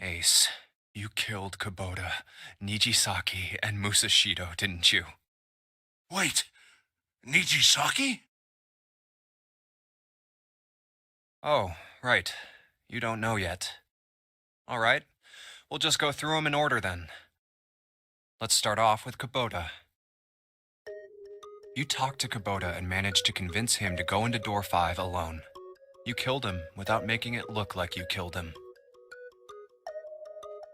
Ace, you killed Kubota, Nijisaki, and Musashido, didn't you? Wait, Nijisaki? Oh, right. You don't know yet. All right, we'll just go through them in order then. Let's start off with Kubota. You talked to Kubota and managed to convince him to go into door 5 alone. You killed him without making it look like you killed him.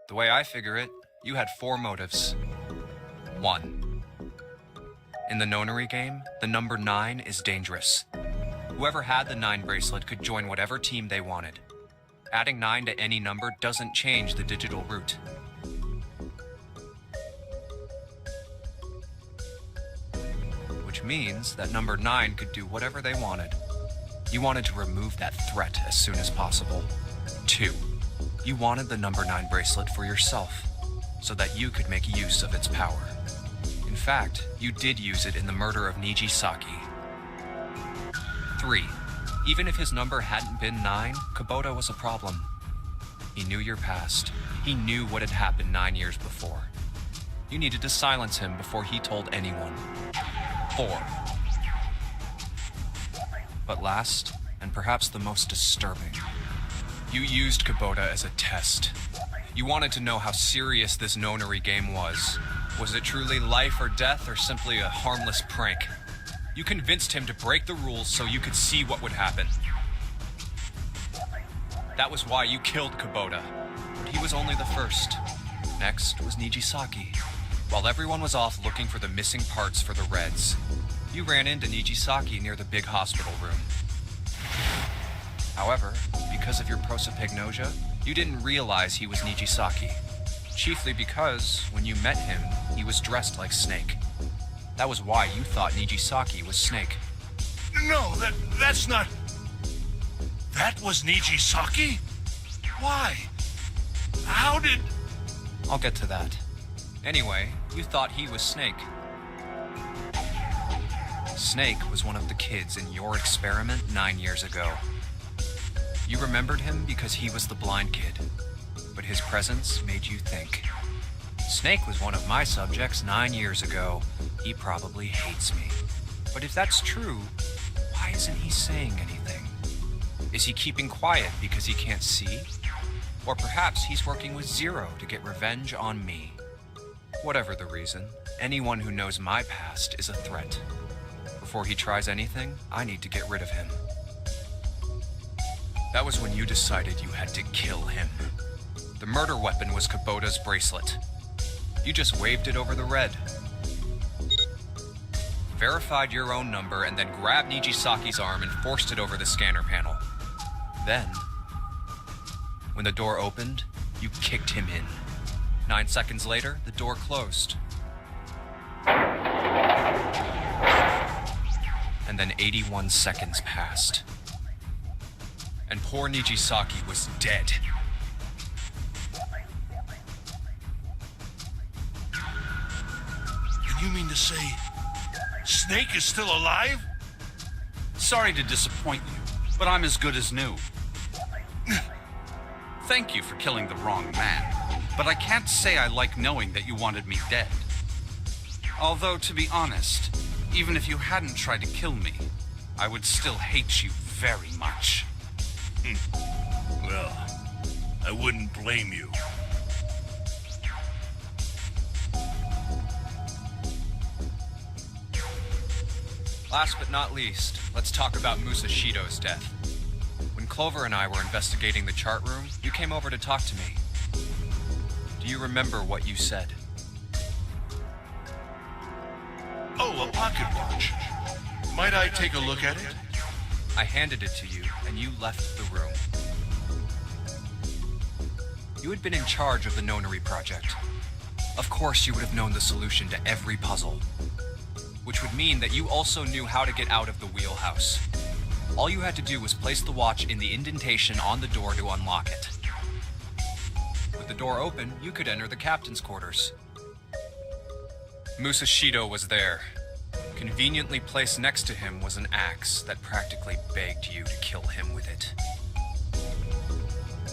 The way I figure it, you had 4 motives. 1. In the Nonary game, the number 9 is dangerous. Whoever had the 9 bracelet could join whatever team they wanted. Adding 9 to any number doesn't change the digital route. Which means that number 9 could do whatever they wanted. You wanted to remove that threat as soon as possible. 2. You wanted the number 9 bracelet for yourself, so that you could make use of its power. In fact, you did use it in the murder of Nijisaki. 3. Even if his number hadn't been 9, Kubota was a problem. He knew your past. He knew what had happened 9 years before. You needed to silence him before he told anyone. 4. But last, and perhaps the most disturbing, you used Kubota as a test. You wanted to know how serious this Nonary game was. Was it truly life or death, or simply a harmless prank? You convinced him to break the rules so you could see what would happen. That was why you killed Kubota. But he was only the first. Next was Nijisaki. While everyone was off looking for the missing parts for the Reds, you ran into Nijisaki near the big hospital room. However, because of your prosopagnosia, you didn't realize he was Nijisaki. Chiefly because, when you met him, he was dressed like Snake. That was why you thought Nijisaki was Snake. No, that's not... That was Nijisaki? Why? How did... I'll get to that. Anyway, you thought he was Snake. Snake was one of the kids in your experiment 9 years ago. You remembered him because he was the blind kid, but his presence made you think. Snake was one of my subjects 9 years ago. He probably hates me. But if that's true, why isn't he saying anything? Is he keeping quiet because he can't see? Or perhaps he's working with Zero to get revenge on me. Whatever the reason, anyone who knows my past is a threat. Before he tries anything, I need to get rid of him. That was when you decided you had to kill him. The murder weapon was Kubota's bracelet. You just waved it over the red. Verified your own number and then grabbed Nijisaki's arm and forced it over the scanner panel. Then, when the door opened, you kicked him in. 9 seconds later, the door closed. And then 81 seconds passed. And poor Nijisaki was dead. You mean to say Snake is still alive? Sorry to disappoint you, but I'm as good as new. Thank you for killing the wrong man, but I can't say I like knowing that you wanted me dead. Although, to be honest, even if you hadn't tried to kill me, I would still hate you very much. Well, I wouldn't blame you. Last but not least, let's talk about Musashido's death. When Clover and I were investigating the chart room, you came over to talk to me. Do you remember what you said? Oh, a pocket watch. Might I take a look at it? I handed it to you, and you left the room. You had been in charge of the Nonary project. Of course you would have known the solution to every puzzle. Which would mean that you also knew how to get out of the wheelhouse. All you had to do was place the watch in the indentation on the door to unlock it. With the door open, you could enter the captain's quarters. Musashido was there. Conveniently placed next to him was an axe that practically begged you to kill him with it.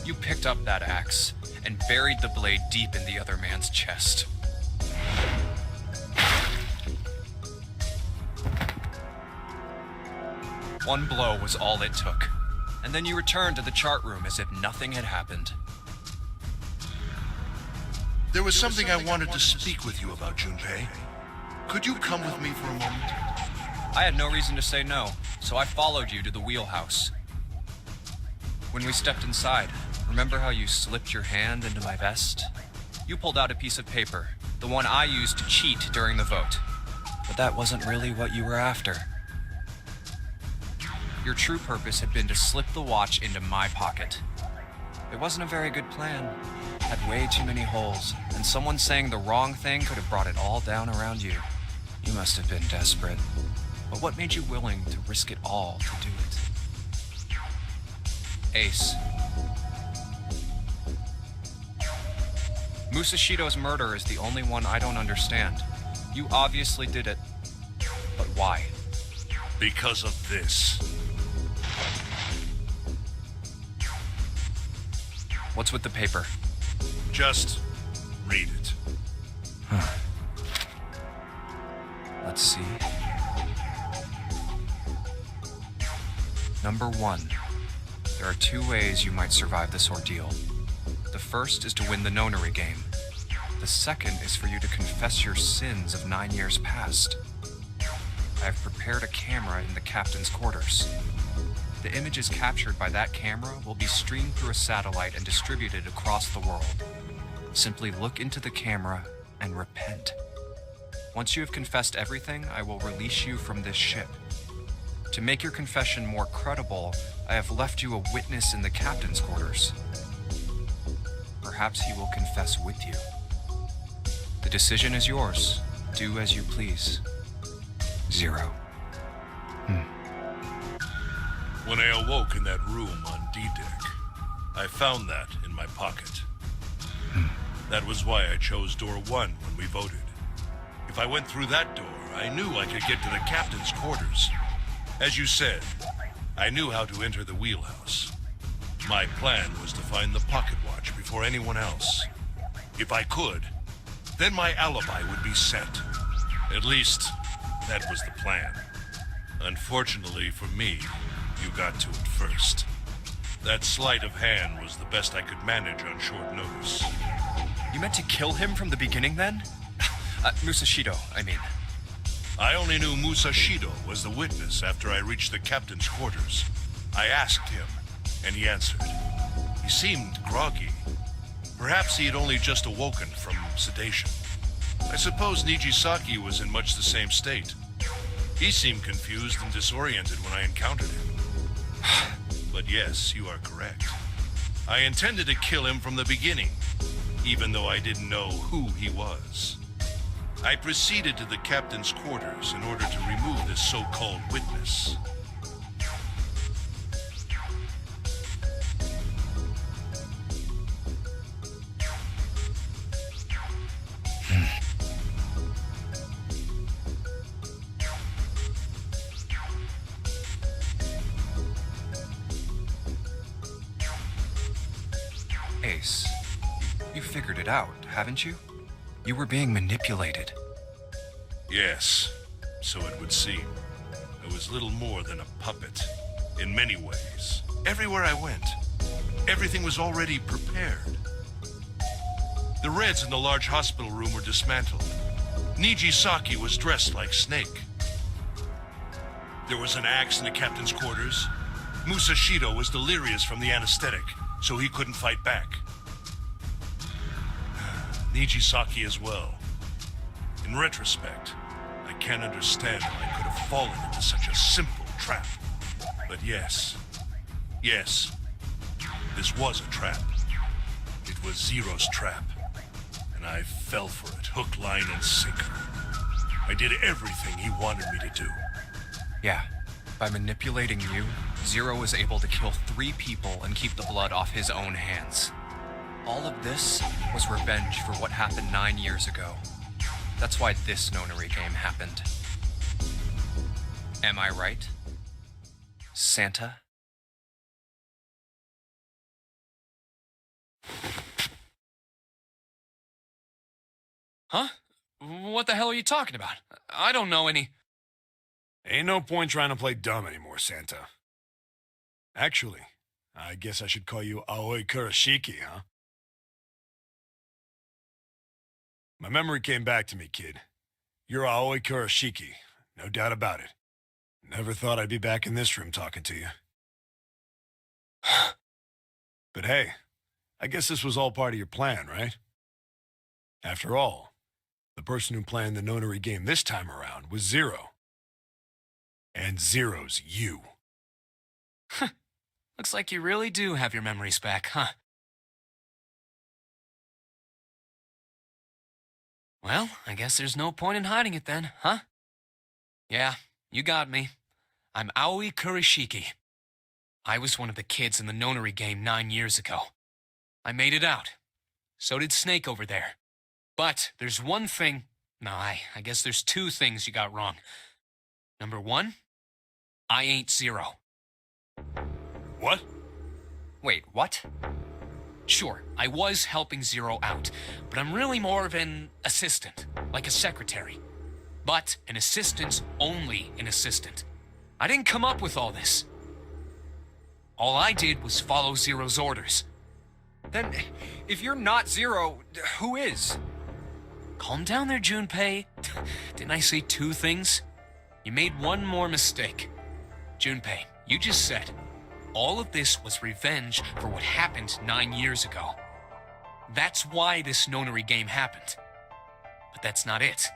You picked up that axe and buried the blade deep in the other man's chest. One blow was all it took, and then you returned to the chart room as if nothing had happened. There was something I wanted to speak with you about, Junpei. Could you come with me for a moment? I had no reason to say no, so I followed you to the wheelhouse. When we stepped inside, remember how you slipped your hand into my vest? You pulled out a piece of paper, the one I used to cheat during the vote. But that wasn't really what you were after. Your true purpose had been to slip the watch into my pocket. It wasn't a very good plan. Had way too many holes, and someone saying the wrong thing could have brought it all down around you. You must have been desperate. But what made you willing to risk it all to do it? Ace. Musashido's murder is the only one I don't understand. You obviously did it. But why? Because of this. What's with the paper? Just read it. Let's see. Number 1. There are 2 ways you might survive this ordeal. The first is to win the Nonary Game. The second is for you to confess your sins of 9 years past. I have prepared a camera in the captain's quarters. The images captured by that camera will be streamed through a satellite and distributed across the world. Simply look into the camera and repent. Once you have confessed everything, I will release you from this ship. To make your confession more credible, I have left you a witness in the captain's quarters. Perhaps he will confess with you. The decision is yours. Do as you please. 0. When I awoke in that room on D-Deck, I found that in my pocket. That was why I chose door 1 when we voted. If I went through that door, I knew I could get to the captain's quarters. As you said, I knew how to enter the wheelhouse. My plan was to find the pocket watch before anyone else. If I could, then my alibi would be set. At least, that was the plan. Unfortunately for me, you got to it first. That sleight of hand was the best I could manage on short notice. You meant to kill him from the beginning then? Musashido, I mean. I only knew Musashido was the witness after I reached the captain's quarters. I asked him, and he answered. He seemed groggy. Perhaps he had only just awoken from sedation. I suppose Nijisaki was in much the same state. He seemed confused and disoriented when I encountered him. But yes, you are correct. I intended to kill him from the beginning, even though I didn't know who he was. I proceeded to the captain's quarters in order to remove this so-called witness. Ace, you figured it out, haven't you? You were being manipulated. Yes, so it would seem. I was little more than a puppet, in many ways. Everywhere I went, everything was already prepared. The Reds in the large hospital room were dismantled. Nijisaki was dressed like Snake. There was an axe in the captain's quarters. Musashido was delirious from the anesthetic, so he couldn't fight back. Nijisaki as well. In retrospect, I can't understand how I could have fallen into such a simple trap. But yes, this was a trap. It was Zero's trap, and I fell for it, hook, line, and sinker. I did everything he wanted me to do. Yeah, by manipulating you, Zero was able to kill 3 people and keep the blood off his own hands. All of this was revenge for what happened 9 years ago. That's why this Nonary Game happened. Am I right, Santa? Huh? What the hell are you talking about? I don't know any... Ain't no point trying to play dumb anymore, Santa. Actually, I guess I should call you Aoi Kurashiki, huh? My memory came back to me, kid. You're Aoi Kurashiki, no doubt about it. Never thought I'd be back in this room talking to you. But hey, I guess this was all part of your plan, right? After all, the person who planned the Nonary game this time around was Zero. And Zero's you. Looks like you really do have your memories back, huh? Well, I guess there's no point in hiding it then, huh? Yeah, you got me. I'm Aoi Kurashiki. I was one of the kids in the Nonary game 9 years ago. I made it out. So did Snake over there. But there's one thing... No, I guess there's two things you got wrong. Number one, I ain't Zero. What? Wait, what? Sure, I was helping Zero out, but I'm really more of an assistant, like a secretary. But an assistant's only an assistant. I didn't come up with all this. All I did was follow Zero's orders. Then, if you're not Zero, who is? Calm down there, Junpei. Didn't I say two things? You made one more mistake. Junpei, you just said, all of this was revenge for what happened 9 years ago. That's why this Nonary game happened. But that's not it.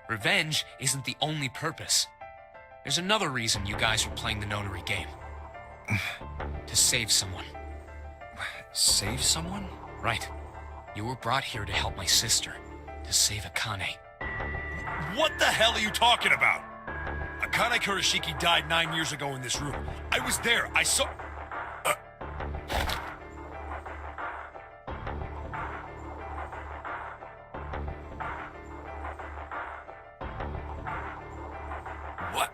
Revenge isn't the only purpose. There's another reason you guys were playing the Nonary game. To save someone. Save someone? Right. You were brought here to help my sister. To save Akane. What the hell are you talking about? Akane Kurashiki died 9 years ago in this room. I was there. I saw... What?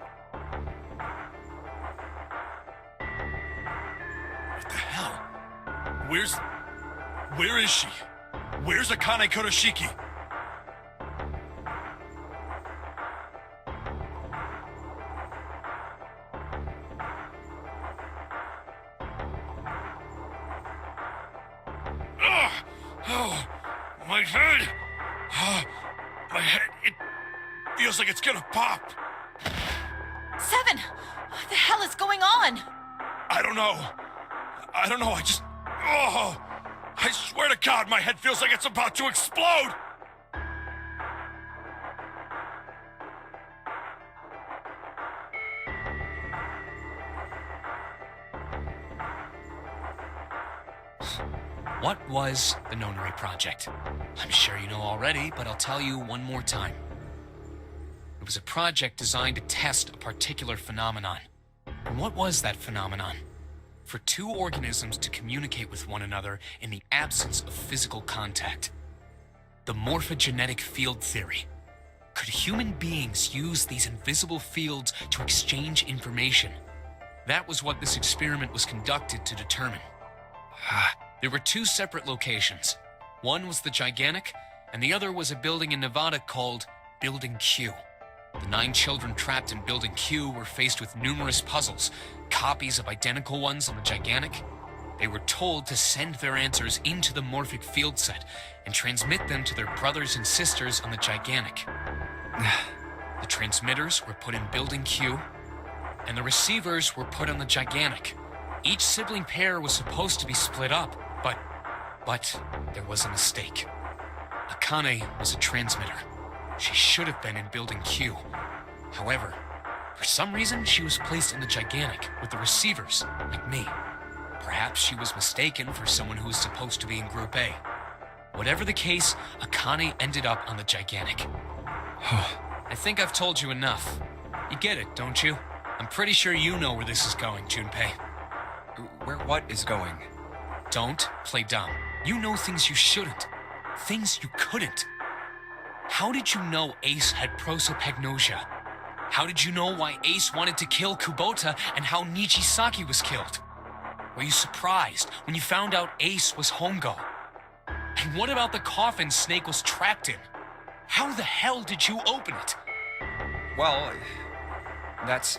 What the hell? Where is she? Where's Akane Kurashiki? Oh, my head! My head, it feels like it's gonna pop. Seven! What the hell is going on? I don't know. I just... Oh! I swear to God, my head feels like it's about to explode! What was the Nonary Project? I'm sure you know already, but I'll tell you one more time. It was a project designed to test a particular phenomenon. And what was that phenomenon? For two organisms to communicate with one another in the absence of physical contact. The morphogenetic field theory. Could human beings use these invisible fields to exchange information? That was what this experiment was conducted to determine. There were two separate locations. One was the Gigantic, and the other was a building in Nevada called Building Q. The 9 children trapped in Building Q were faced with numerous puzzles, copies of identical ones on the Gigantic. They were told to send their answers into the morphic field set and transmit them to their brothers and sisters on the Gigantic. The transmitters were put in Building Q, and the receivers were put on the Gigantic. Each sibling pair was supposed to be split up, but there was a mistake. Akane was a transmitter. She should have been in Building Q. However, for some reason, she was placed in the Gigantic with the receivers, like me. Perhaps she was mistaken for someone who was supposed to be in Group A. Whatever the case, Akane ended up on the Gigantic. I think I've told you enough. You get it, don't you? I'm pretty sure you know where this is going, Junpei. Where what is going? Don't play dumb. You know things you shouldn't. Things you couldn't. How did you know Ace had prosopagnosia? How did you know why Ace wanted to kill Kubota and how Nichisaki was killed? Were you surprised when you found out Ace was Hongo? And what about the coffin Snake was trapped in? How the hell did you open it? Well, that's...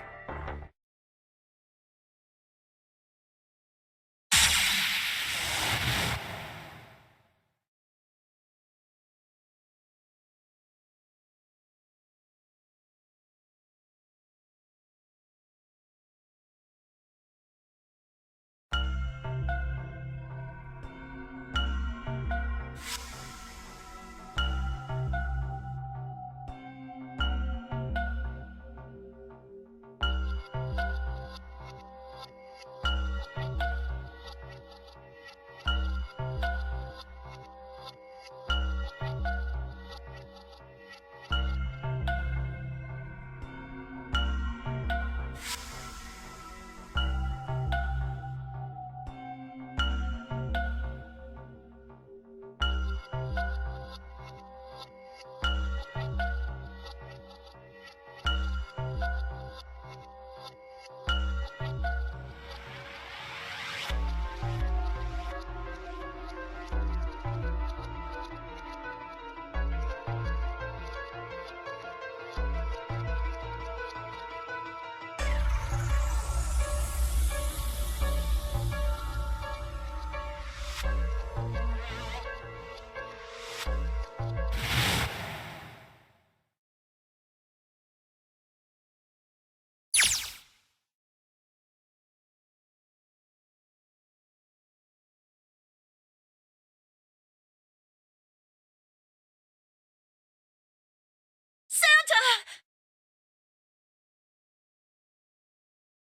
Santa!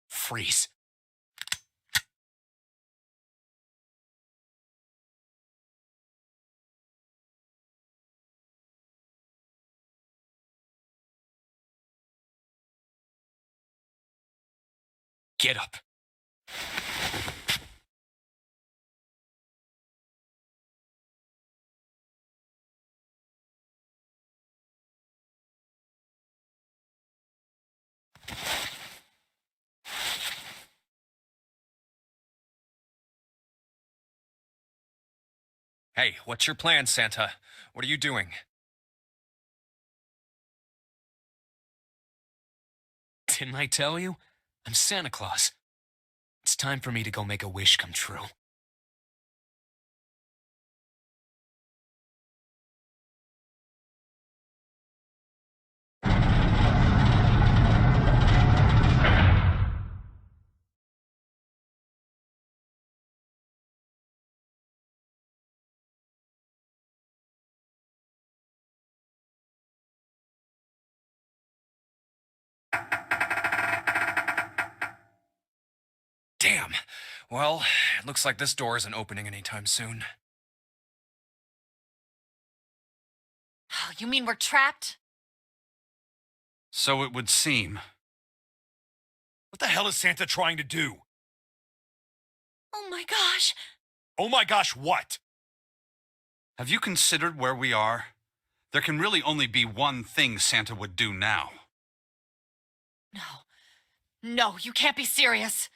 Freeze. Get up. Hey, what's your plan, Santa? What are you doing? Didn't I tell you? I'm Santa Claus. It's time for me to go make a wish come true. Damn. Well, it looks like this door isn't opening anytime soon. Oh, you mean we're trapped? So it would seem. What the hell is Santa trying to do? Oh my gosh. Oh my gosh, what? Have you considered where we are? There can really only be one thing Santa would do now. No. No, you can't be serious.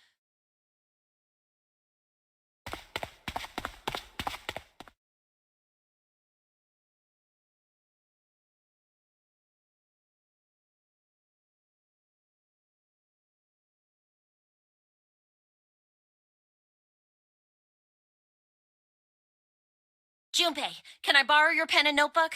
Junpei, can I borrow your pen and notebook?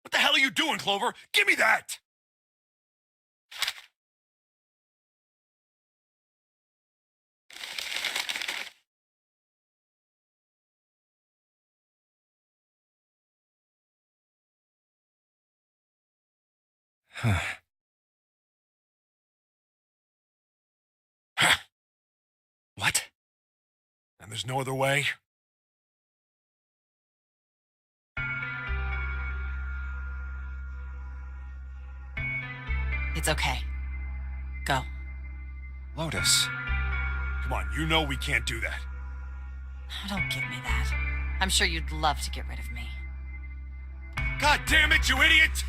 What the hell are you doing, Clover? Give me that! What? And there's no other way? It's okay. Go. Lotus. Come on, you know we can't do that. Oh, don't give me that. I'm sure you'd love to get rid of me. God damn it, you idiot!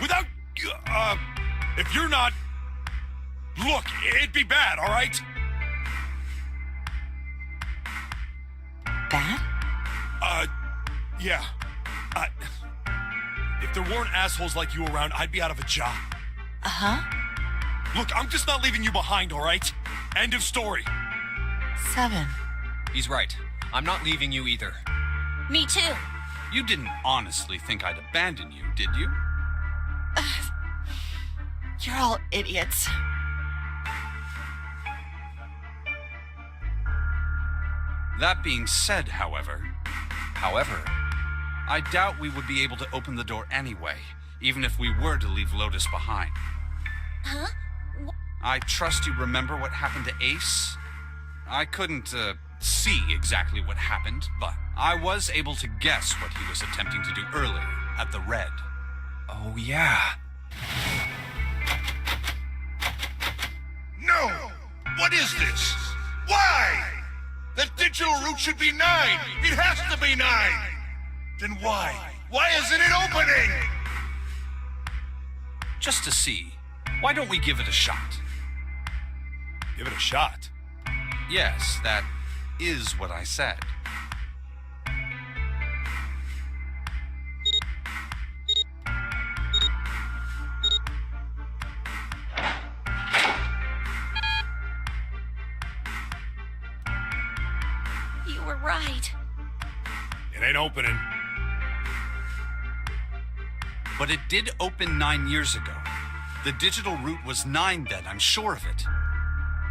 Without, if you're not... Look, it'd be bad, all right? Bad? Yeah. If there weren't assholes like you around, I'd be out of a job. Uh-huh. Look, I'm just not leaving you behind, all right? End of story. 7. He's right. I'm not leaving you either. Me too. You didn't honestly think I'd abandon you, did you? You're all idiots. That being said, however, I doubt we would be able to open the door anyway, even if we were to leave Lotus behind. Huh? I trust you remember what happened to Ace? I couldn't, see exactly what happened, but I was able to guess what he was attempting to do earlier at the Red. Oh, yeah. No! What is this? Why? The digital route should be 9! It has to be 9! Then why? Why isn't it opening? Just to see, why don't we give it a shot? Give it a shot. Yes, that is what I said. You were right. It ain't opening. But it did open 9 years ago. The digital route was 9 then, I'm sure of it.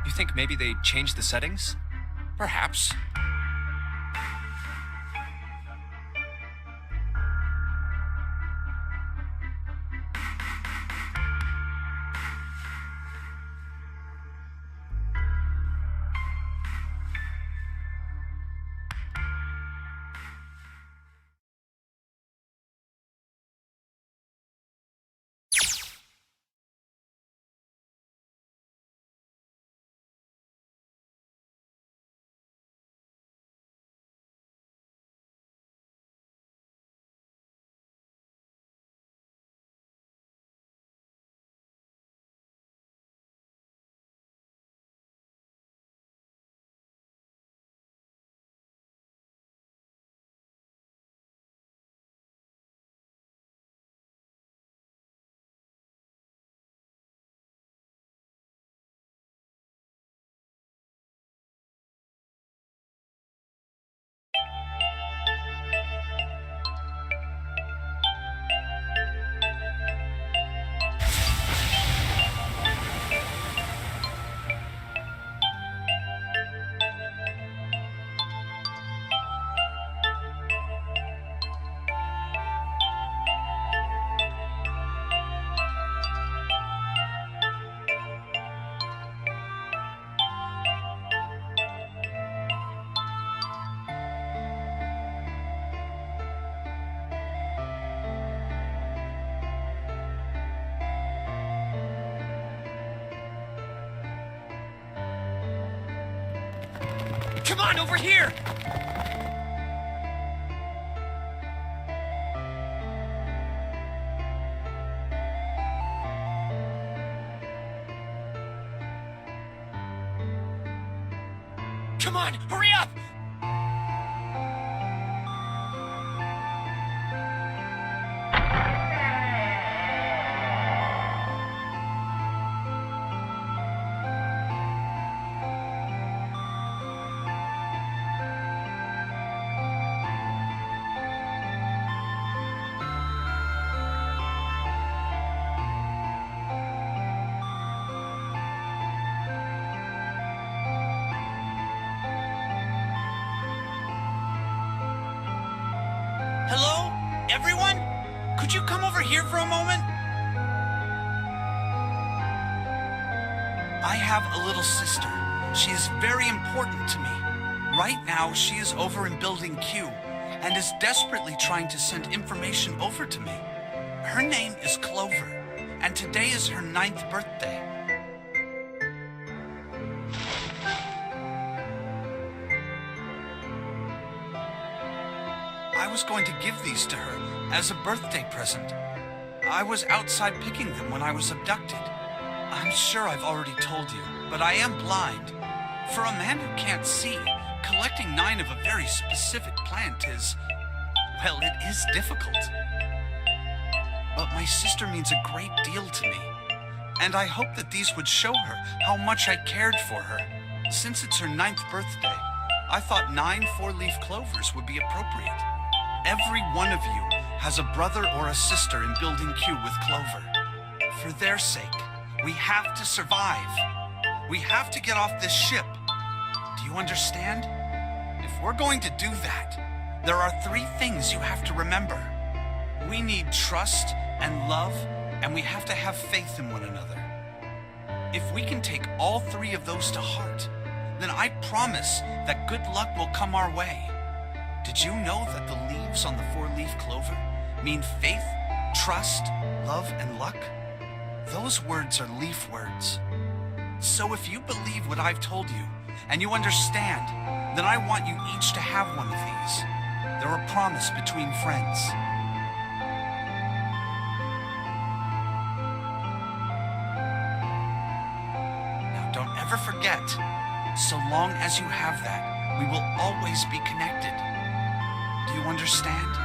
You think maybe they changed the settings? Perhaps. Come on, over here! Come on, hurry up! Hello? Everyone? Could you come over here for a moment? I have a little sister. She is very important to me. Right now, she is over in Building Q and is desperately trying to send information over to me. Her name is Clover, and today is her 9th birthday. I was going to give these to her as a birthday present. I was outside picking them when I was abducted. I'm sure I've already told you, but I am blind. For a man who can't see, collecting 9 of a very specific plant is, well, it is difficult. But my sister means a great deal to me, and I hope that these would show her how much I cared for her. Since it's her 9th birthday, I thought 9 4-leaf clovers would be appropriate. Every one of you has a brother or a sister in Building Q with clover. For their sake, we have to survive. We have to get off this ship. Do you understand? If we're going to do that, there are 3 things you have to remember. We need trust and love, and we have to have faith in one another. If we can take all 3 of those to heart, then I promise that good luck will come our way. Did you know that the leaves on the 4-leaf clover mean faith, trust, love, and luck? Those words are leaf words. So if you believe what I've told you, and you understand, then I want you each to have one of these. They're a promise between friends. Now don't ever forget, so long as you have that, we will always be connected. Do you understand?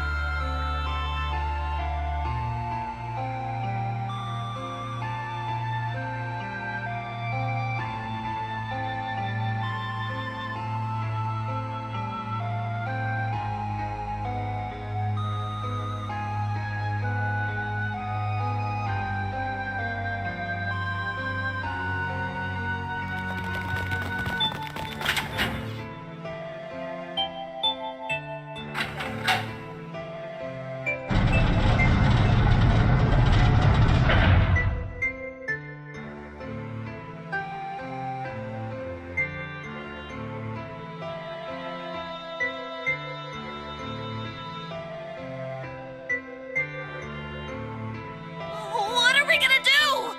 What are we gonna do?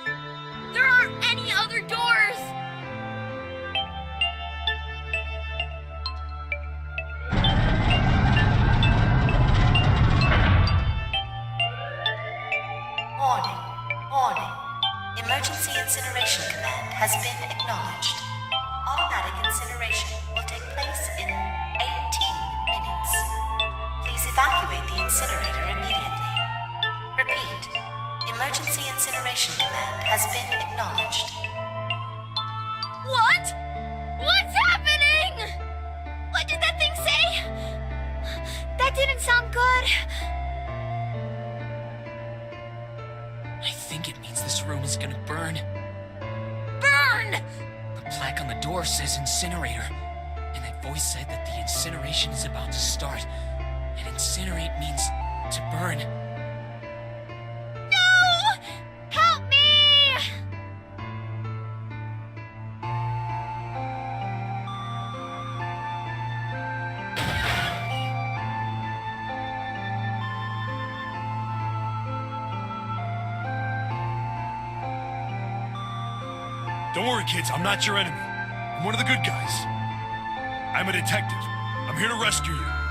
There aren't any other doors. Warning, warning. Emergency incineration command has been acknowledged. Automatic incineration will take place in 18 minutes. Please evacuate the incinerator immediately. Repeat, emergency incineration command has been acknowledged. What? What's happening? What did that thing say? That didn't sound good. I think it means this room is gonna burn. Burn! The plaque on the door says incinerator, and that voice said that the incineration is about to start. And incinerate means to burn. No! Help me! Don't worry, kids. I'm not your enemy. I'm one of the good guys. I'm a detective. I'm here to rescue you.